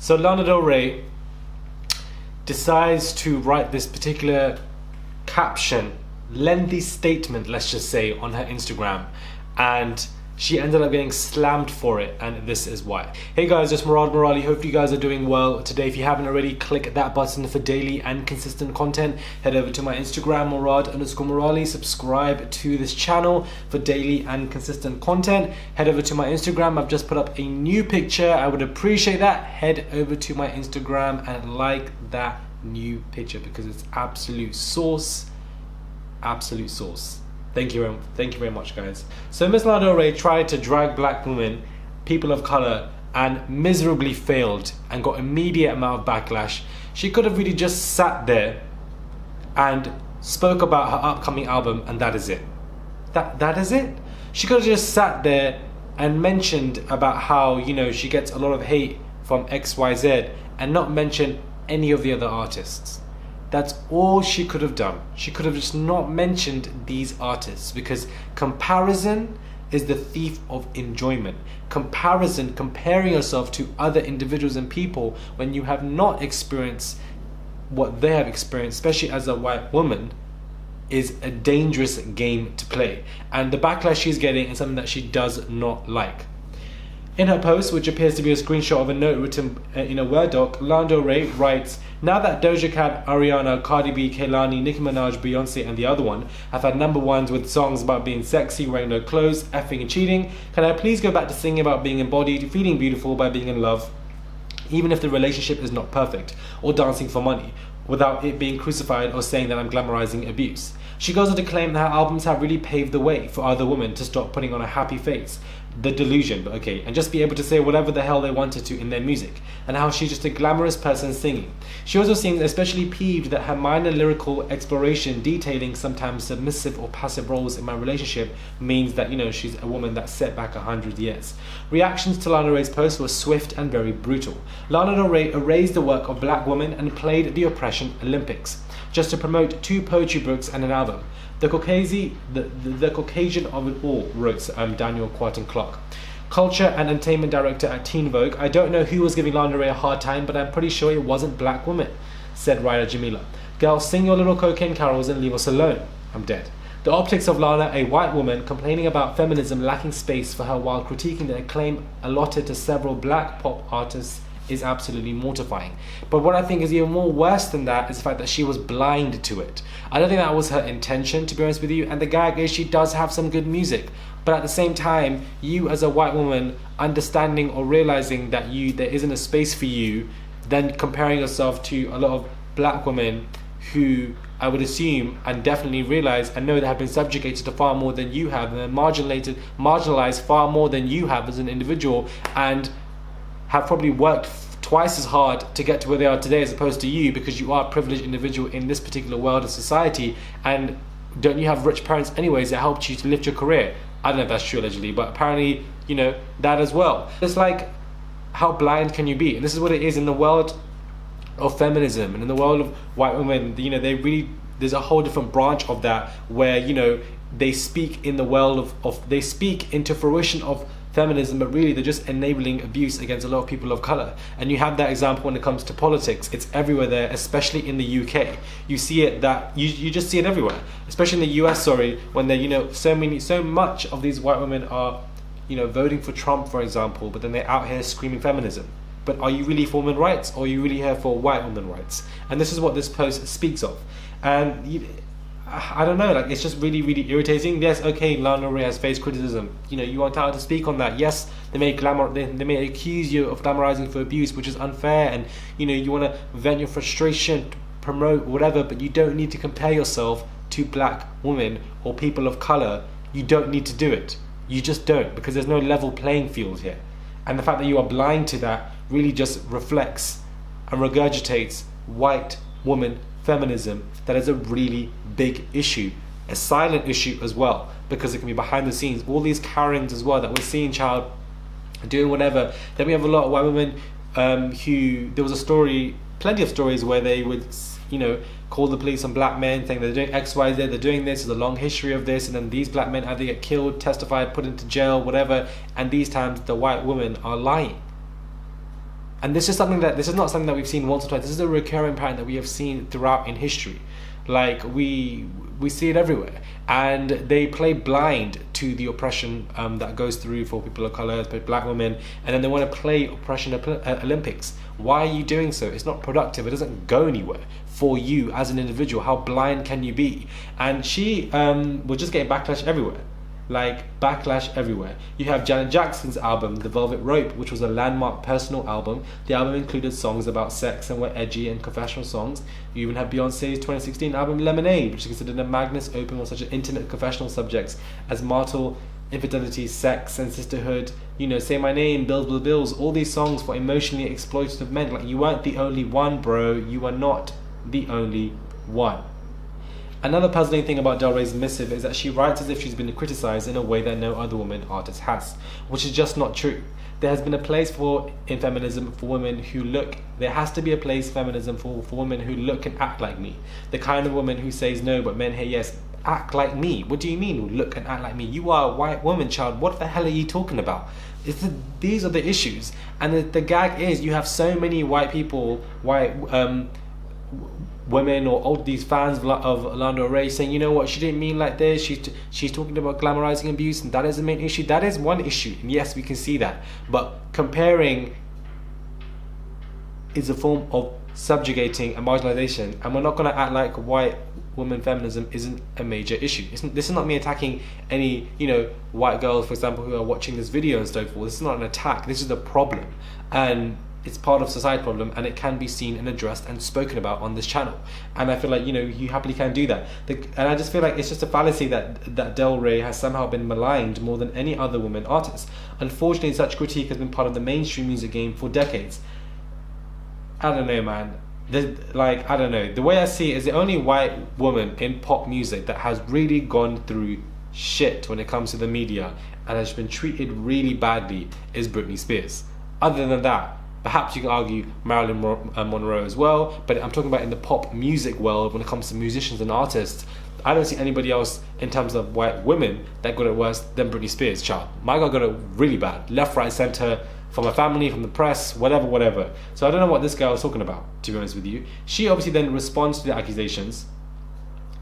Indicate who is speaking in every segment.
Speaker 1: So Lana Del Rey decides to write this particular caption, lengthy statement, let's just say, on her Instagram, and she ended up getting slammed for it, and this is why. Hey guys, it's Murad Murali. Hope you guys are doing well today. If you haven't already, click that button for daily and consistent content. Head over to my Instagram, Murad_Murali. Subscribe to this channel for daily and consistent content. Head over to my Instagram. I've just put up a new picture. I would appreciate that. Head over to my Instagram and like that new picture because it's absolute sauce. Absolute sauce. Thank you very much, guys. So Miss Lana Del Rey tried to drag black women, people of color, and miserably failed and got immediate amount of backlash. She could have really just sat there and spoke about her upcoming album, and that is it. That is it. She could have just sat there and mentioned about how, you know, she gets a lot of hate from XYZ and not mention any of the other artists. That's all she could have done. She could have just not mentioned these artists, because comparison is the thief of enjoyment. Comparison, comparing yourself to other individuals and people when you have not experienced what they have experienced, especially as a white woman, is a dangerous game to play. And the backlash she's getting is something that she does not like. In her post, which appears to be a screenshot of a note written in a Word doc, Lana Del Rey writes, "Now that Doja Cat, Ariana, Cardi B, Kehlani, Nicki Minaj, Beyonce and the other one have had number ones with songs about being sexy, wearing no clothes, effing and cheating, can I please go back to singing about being embodied, feeling beautiful by being in love, even if the relationship is not perfect, or dancing for money, without it being crucified or saying that I'm glamorizing abuse." She goes on to claim that her albums have really paved the way for other women to stop putting on a happy face, the delusion, but okay, and just be able to say whatever the hell they wanted to in their music, and how she's just a glamorous person singing. She also seems especially peeved that her minor lyrical exploration detailing sometimes submissive or passive roles in my relationship means that, you know, she's a woman that's set back 100 years. Reactions to Lana Del Rey's post were swift and very brutal. Lana Del Rey erased the work of black women and played the Oppression Olympics just to promote 2 poetry books and an album. The Caucasian of it all, wrote Daniel Quarton Clark, culture and entertainment director at Teen Vogue. "I don't know who was giving Lana Del Rey a hard time, but I'm pretty sure it wasn't black women," said writer Jamila. "Girl, sing your little cocaine carols and leave us alone. I'm dead." The optics of Lana, a white woman, complaining about feminism lacking space for her while critiquing the acclaim allotted to several black pop artists is absolutely mortifying. But what I think is even more worse than that is the fact that she was blind to it. I don't think that was her intention, to be honest with you, and the gag is she does have some good music, but at the same time, you as a white woman understanding or realizing that there isn't a space for you, then comparing yourself to a lot of black women who I would assume and definitely realize and know that have been subjugated to far more than you have, and then marginalized far more than you have as an individual, and have probably worked twice as hard to get to where they are today as opposed to you, because you are a privileged individual in this particular world of society. And don't you have rich parents anyways that helped you to lift your career? I don't know if that's true allegedly, but apparently, you know, that as well. It's like, how blind can you be? And this is what it is in the world of feminism and in the world of white women. You know, there's a whole different branch of that where, you know, they speak in the world of they speak into fruition of feminism, but really they're just enabling abuse against a lot of people of color. And you have that example when it comes to politics. It's everywhere there, especially in the UK. You see it, that you just see it everywhere, especially in the US, when they, you know, so much of these white women are, you know, voting for Trump, for example, but then they're out here screaming feminism. But are you really for women's rights, or are you really here for white women's rights? And this is what this post speaks of. And I don't know, like, it's just really, really irritating. Yes, okay, Lana Del Rey has faced criticism. You know, you are entitled to speak on that. Yes, they may accuse you of glamorizing for abuse, which is unfair, and, you know, you want to vent your frustration, to promote whatever, but you don't need to compare yourself to black women or people of color. You don't need to do it. You just don't, because there's no level playing field here. And the fact that you are blind to that really just reflects and regurgitates white woman feminism. That is a really big issue, a silent issue as well, because it can be behind the scenes. All these Karens as well that we're seeing, child, doing whatever. Then we have a lot of white women who, there was a story, plenty of stories where they would, you know, call the police on black men, saying they're doing X, Y, Z, they're doing this, there's a long history of this, and then these black men either get killed, testified, put into jail, whatever, and these times the white women are lying. And this is not something that we've seen once or twice. This is a recurring pattern that we have seen throughout in history. Like we see it everywhere, and they play blind to the oppression that goes through for people of color, black women, and then they want to play oppression Olympics. Why are you doing so? It's not productive. It doesn't go anywhere for you as an individual. How blind can you be? And she was just getting backlash everywhere. Like backlash everywhere. You have Janet Jackson's album, The Velvet Rope, which was a landmark personal album. The album included songs about sex and were edgy and confessional songs. You even have Beyonce's 2016 album Lemonade, which is considered a magnus opus on such intimate confessional subjects as marital infidelity, sex and sisterhood. You know, Say My Name, Bills, Bills, Bills. All these songs for emotionally exploitative men. Like, you weren't the only one, bro. You are not the only one. Another puzzling thing about Del Rey's missive is that she writes as if she's been criticized in a way that no other woman artist has, which is just not true. There has been a place in feminism for women who look. There has to be a place in feminism for women who look and act like me. The kind of woman who says no but men hear yes. Act like me. What do you mean look and act like me? You are a white woman, child. What the hell are you talking about? These are the issues. And the gag is you have so many white people, women or all these fans of Lana Del Rey saying, you know what, she didn't mean like this, she's talking about glamorizing abuse, and that is the main issue. That is one issue, and yes, we can see that, but comparing is a form of subjugating and marginalization, and we're not going to act like white woman feminism isn't a major issue. This is not me attacking any, white girls, for example, who are watching this video and so forth. This is not an attack. This is a problem, and it's part of society problem, and it can be seen and addressed and spoken about on this channel. And I feel like, you happily can do that. And I just feel like it's just a fallacy that Del Rey has somehow been maligned more than any other woman artist. Unfortunately, such critique has been part of the mainstream music game for decades. I don't know, man. I don't know. The way I see it is the only white woman in pop music that has really gone through shit when it comes to the media and has been treated really badly is Britney Spears. Other than that, perhaps you can argue Marilyn Monroe as well, but I'm talking about in the pop music world when it comes to musicians and artists. I don't see anybody else in terms of white women that got it worse than Britney Spears, child. My girl got it really bad. Left, right, center, from her family, from the press, whatever. So I don't know what this girl is talking about, to be honest with you. She obviously then responds to the accusations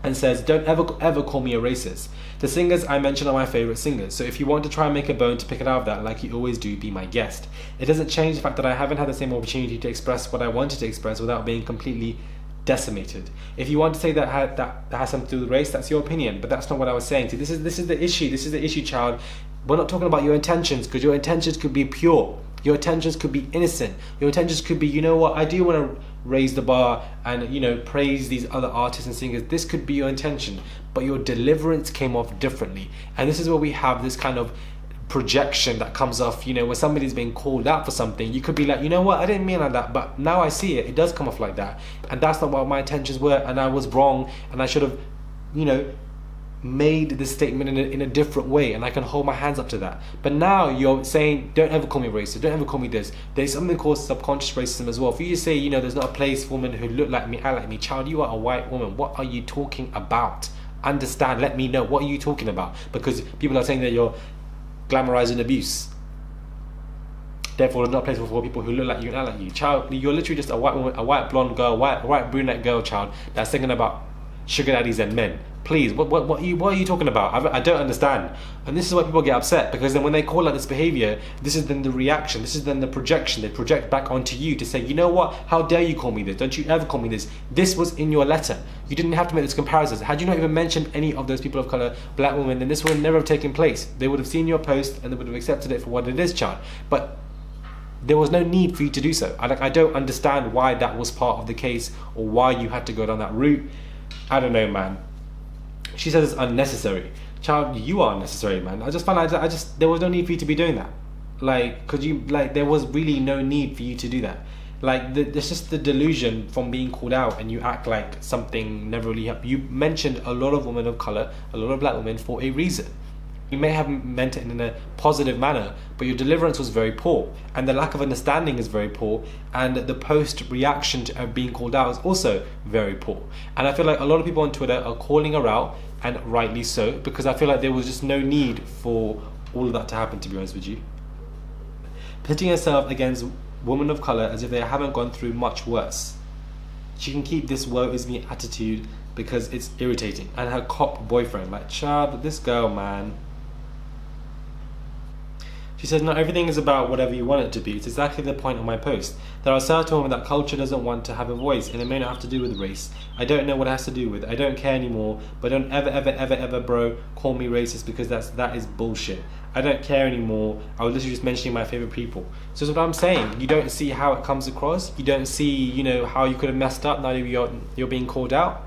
Speaker 1: and says, don't ever call me a racist. The singers I mentioned are my favorite singers, so if you want to try and make a bone to pick it out of that like you always do, be my guest. It doesn't change the fact that I haven't had the same opportunity to express what I wanted to express without being completely decimated. If you want to say that has something to do with race, that's your opinion, but that's not what I was saying. See, this is the issue, child. We're not talking about your intentions, because your intentions could be pure. Your intentions could be innocent. Your intentions could be, you know what, I do want to raise the bar and, praise these other artists and singers. This could be your intention, but your deliverance came off differently. And this is where we have this kind of projection that comes off, when somebody's being called out for something. You could be like, you know what, I didn't mean like that, but now I see it. It does come off like that. And that's not what my intentions were, and I was wrong, and I should have, made this statement in a different way, and I can hold my hands up to that. But now you're saying, don't ever call me racist, don't ever call me this. There's something called subconscious racism as well. For you to say, there's not a place for women who look like me, act like me, child, you are a white woman. What are you talking about? Understand, let me know, what are you talking about? Because people are saying that you're glamorizing abuse. Therefore, there's not a place for people who look like you and act like you. Child, you're literally just a white woman, a white blonde girl, white brunette girl, child, that's singing about sugar daddies and men. Please, what are you talking about? I don't understand. And this is why people get upset, because then when they call out this behavior, this is then the reaction, this is then the projection. They project back onto you to say, you know what, how dare you call me this? Don't you ever call me this? This was in your letter. You didn't have to make those comparisons. Had you not even mentioned any of those people of color, black women, then this would never have taken place. They would have seen your post and they would have accepted it for what it is, child. But there was no need for you to do so. I don't understand why that was part of the case, or why you had to go down that route. I don't know, man. She says it's unnecessary. Child, you are unnecessary, man. I just found there was no need for you to be doing that. There was really no need for you to do that. There's just the delusion from being called out, and you act like something never really happened. You mentioned a lot of women of color, a lot of black women, for a reason. You may have meant it in a positive manner, but your deliverance was very poor, and the lack of understanding is very poor, and the post reaction to being called out is also very poor. And I feel like a lot of people on Twitter are calling her out, and rightly so, because I feel like there was just no need for all of that to happen, to be honest with you. Pitting herself against women of color as if they haven't gone through much worse. She can keep this woe is me attitude because it's irritating. And her cop boyfriend, like, child, this girl, man. She said, not everything is about whatever you want it to be. It's exactly the point of my post. There are certain women that culture doesn't want to have a voice, and it may not have to do with race. I don't know what it has to do with. I don't care anymore, but don't ever, bro, call me racist, because that is bullshit. I don't care anymore. I was literally just mentioning my favorite people. So that's what I'm saying. You don't see how it comes across. You don't see, you know, how you could have messed up. Now you're being called out.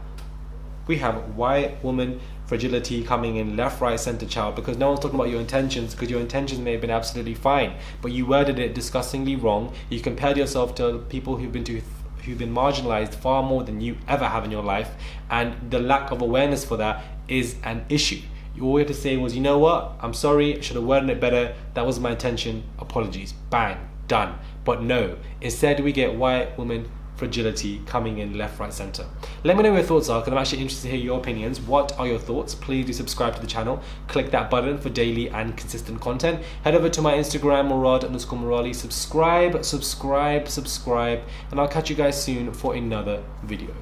Speaker 1: We have white woman fragility coming in left, right, center, child, because no one's talking about your intentions, because your intentions may have been absolutely fine, but you worded it disgustingly wrong. You compared yourself to people who've been marginalized far more than you ever have in your life, and the lack of awareness for that is an issue. All you had to say was, you know what, I'm sorry, I should have worded it better, that was my intention, apologies, bang, done. But no, instead we get white women fragility coming in left, right, center. Let me know what your thoughts are, because I'm actually interested to hear your opinions. What are your thoughts? Please do subscribe to the channel. Click that button for daily and consistent content. Head over to my Instagram, Murad_Murali. Subscribe, and I'll catch you guys soon for another video.